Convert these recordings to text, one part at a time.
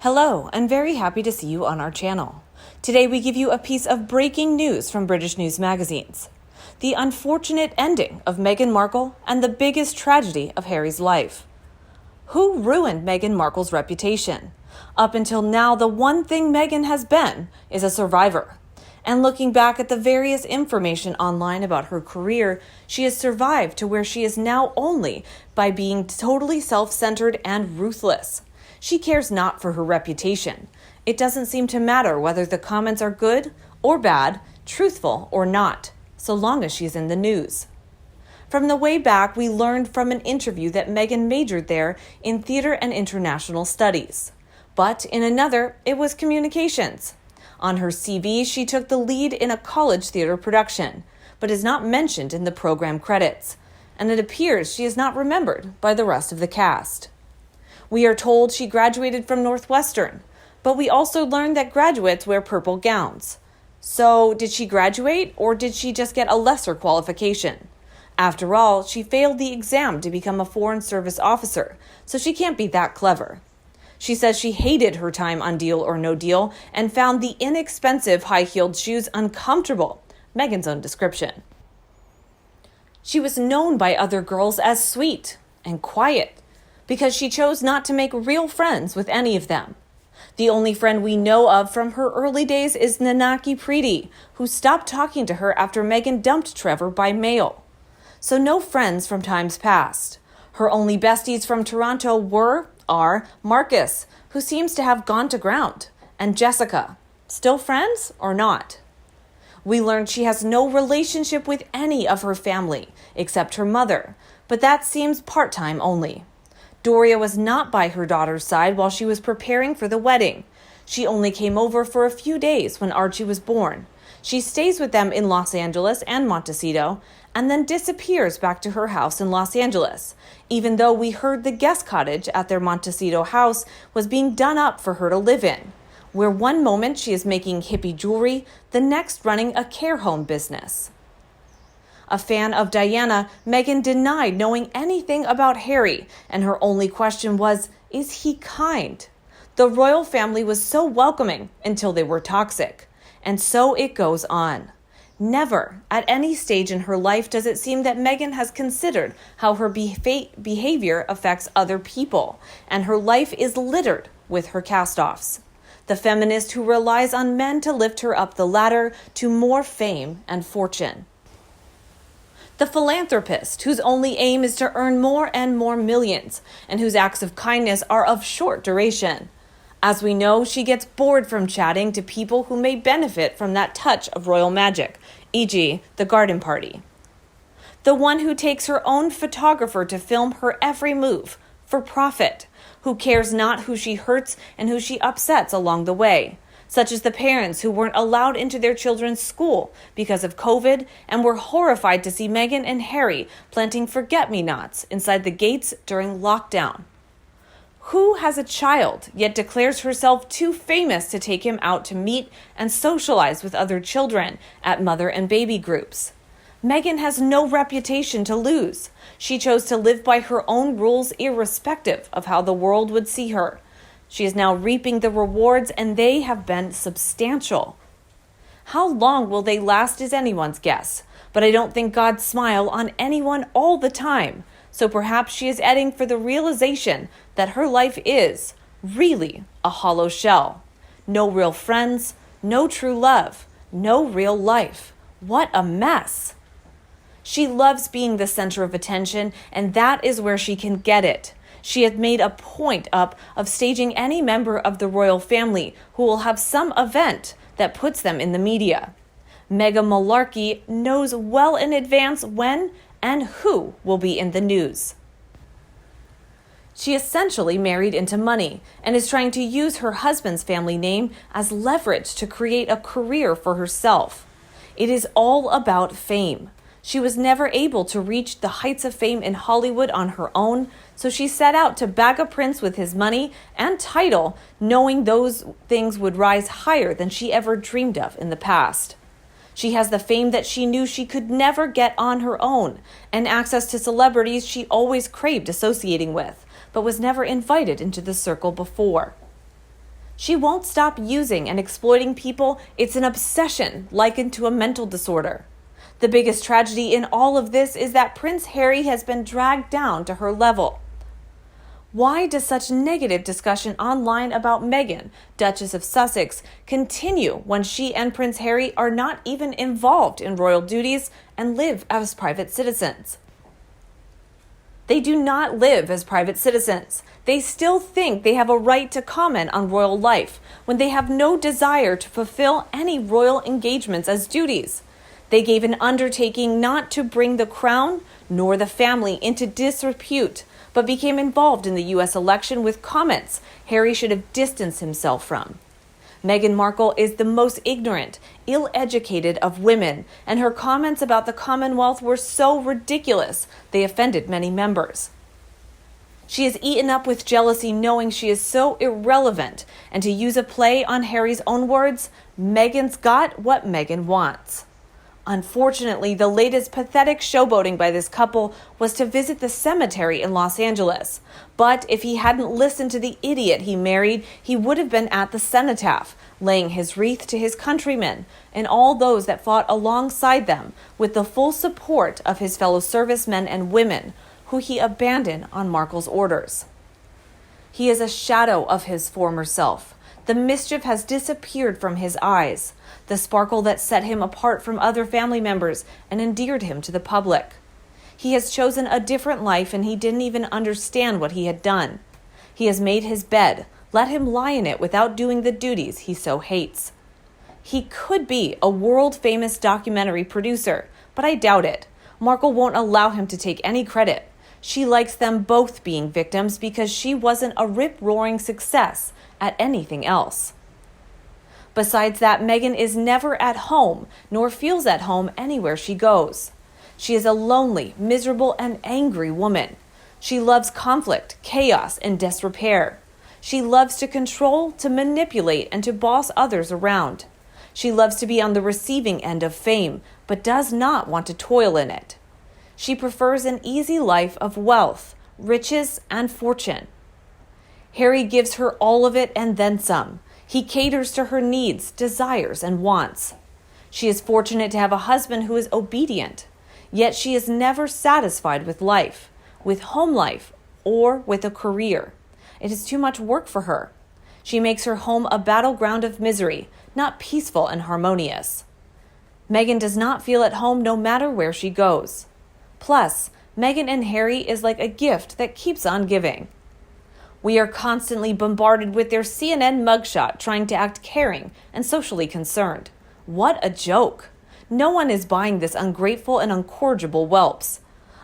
Hello, and very happy to see you on our channel. Today we give you a piece of breaking news from British news magazines. The unfortunate ending of Meghan Markle and the biggest tragedy of Harry's life. Who ruined Meghan Markle's reputation? Up until now, the one thing Meghan has been is a survivor. And looking back at the various information online about her career, she has survived to where she is now only by being totally self-centered and ruthless. She cares not for her reputation. It doesn't seem to matter whether the comments are good or bad, truthful or not, so long as she's in the news. From the way back, we learned from an interview that Meghan majored there in theater and international studies. But in another, it was communications. On her CV, she took the lead in a college theater production, but is not mentioned in the program credits, and it appears she is not remembered by the rest of the cast. We are told she graduated from Northwestern, but we also learned that graduates wear purple gowns. So, did she graduate, or did she just get a lesser qualification? After all, she failed the exam to become a Foreign Service officer, so she can't be that clever. She says she hated her time on Deal or No Deal and found the inexpensive high-heeled shoes uncomfortable, Meghan's own description. She was known by other girls as sweet and quiet, because she chose not to make real friends with any of them. The only friend we know of from her early days is Nanaki Preeti, who stopped talking to her after Meghan dumped Trevor by mail. So no friends from times past. Her only besties from Toronto are Marcus, who seems to have gone to ground, and Jessica. Still friends or not? We learned she has no relationship with any of her family, except her mother, but that seems part-time only. Doria was not by her daughter's side while she was preparing for the wedding. She only came over for a few days when Archie was born. She stays with them in Los Angeles and Montecito, and then disappears back to her house in Los Angeles, even though we heard the guest cottage at their Montecito house was being done up for her to live in, where one moment she is making hippie jewelry, the next running a care home business. A fan of Diana, Meghan denied knowing anything about Harry, and her only question was, is he kind? The royal family was so welcoming until they were toxic. And so it goes on. Never, at any stage in her life, does it seem that Meghan has considered how her behavior affects other people, and her life is littered with her cast-offs. The feminist who relies on men to lift her up the ladder to more fame and fortune. The philanthropist whose only aim is to earn more and more millions, and whose acts of kindness are of short duration. As we know, she gets bored from chatting to people who may benefit from that touch of royal magic, e.g., the garden party. The one who takes her own photographer to film her every move, for profit, who cares not who she hurts and who she upsets along the way, such as the parents who weren't allowed into their children's school because of COVID and were horrified to see Meghan and Harry planting forget-me-nots inside the gates during lockdown. Who has a child yet declares herself too famous to take him out to meet and socialize with other children at mother and baby groups? Meghan has no reputation to lose. She chose to live by her own rules irrespective of how the world would see her. She is now reaping the rewards, and they have been substantial. How long will they last is anyone's guess, but I don't think God smiles on anyone all the time. So perhaps she is heading for the realization that her life is really a hollow shell. No real friends, no true love, no real life. What a mess. She loves being the center of attention, and that is where she can get it. She had made a point of staging any member of the royal family who will have some event that puts them in the media. Meghan Malarkey knows well in advance when and who will be in the news. She essentially married into money and is trying to use her husband's family name as leverage to create a career for herself. It is all about fame. She was never able to reach the heights of fame in Hollywood on her own, so she set out to bag a prince with his money and title, knowing those things would rise higher than she ever dreamed of in the past. She has the fame that she knew she could never get on her own, and access to celebrities she always craved associating with, but was never invited into the circle before. She won't stop using and exploiting people. It's an obsession likened to a mental disorder. The biggest tragedy in all of this is that Prince Harry has been dragged down to her level. Why does such negative discussion online about Meghan, Duchess of Sussex, continue when she and Prince Harry are not even involved in royal duties and live as private citizens? They do not live as private citizens. They still think they have a right to comment on royal life when they have no desire to fulfill any royal engagements as duties. They gave an undertaking not to bring the crown nor the family into disrepute, but became involved in the U.S. election with comments Harry should have distanced himself from. Meghan Markle is the most ignorant, ill-educated of women, and her comments about the Commonwealth were so ridiculous they offended many members. She is eaten up with jealousy knowing she is so irrelevant, and to use a play on Harry's own words, Meghan's got what Meghan wants. Unfortunately, the latest pathetic showboating by this couple was to visit the cemetery in Los Angeles. But if he hadn't listened to the idiot he married, he would have been at the cenotaph, laying his wreath to his countrymen and all those that fought alongside them, with the full support of his fellow servicemen and women, who he abandoned on Markle's orders. He is a shadow of his former self. The mischief has disappeared from his eyes, the sparkle that set him apart from other family members and endeared him to the public. He has chosen a different life, and he didn't even understand what he had done. He has made his bed. Let him lie in it without doing the duties he so hates. He could be a world-famous documentary producer, but I doubt it. Markle won't allow him to take any credit. She likes them both being victims because she wasn't a rip-roaring success at anything else. Besides that, Meghan is never at home, nor feels at home anywhere she goes. She is a lonely, miserable, and angry woman. She loves conflict, chaos, and disrepair. She loves to control, to manipulate, and to boss others around. She loves to be on the receiving end of fame, but does not want to toil in it. She prefers an easy life of wealth, riches, and fortune. Harry gives her all of it and then some. He caters to her needs, desires, and wants. She is fortunate to have a husband who is obedient, yet she is never satisfied with life, with home life, or with a career. It is too much work for her. She makes her home a battleground of misery, not peaceful and harmonious. Meghan does not feel at home no matter where she goes. Plus, Meghan and Harry is like a gift that keeps on giving. We are constantly bombarded with their CNN mugshot trying to act caring and socially concerned. What a joke! No one is buying this ungrateful and uncorrigible whelps.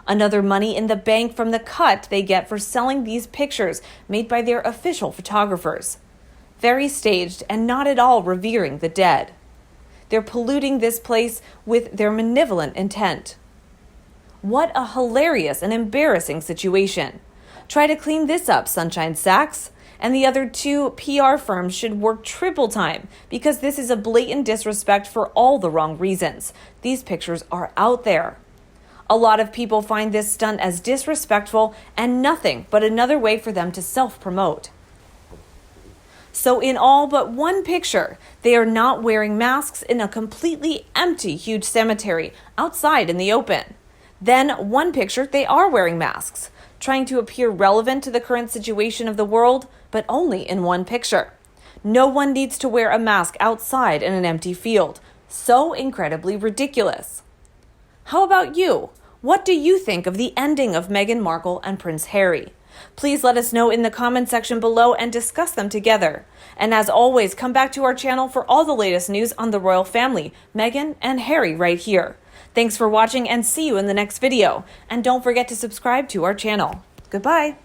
Another money in the bank from the cut they get for selling these pictures made by their official photographers. Very staged and not at all revering the dead. They're polluting this place with their malevolent intent. What a hilarious and embarrassing situation. Try to clean this up, Sunshine Sachs. And the other two PR firms should work triple time because this is a blatant disrespect for all the wrong reasons. These pictures are out there. A lot of people find this stunt as disrespectful and nothing but another way for them to self-promote. So in all but one picture, they are not wearing masks in a completely empty huge cemetery outside in the open. Then one picture, they are wearing masks, trying to appear relevant to the current situation of the world, but only in one picture. No one needs to wear a mask outside in an empty field. So incredibly ridiculous. How about you? What do you think of the ending of Meghan Markle and Prince Harry? Please let us know in the comment section below and discuss them together. And as always, come back to our channel for all the latest news on the royal family, Meghan and Harry right here. Thanks for watching and see you in the next video. And don't forget to subscribe to our channel. Goodbye.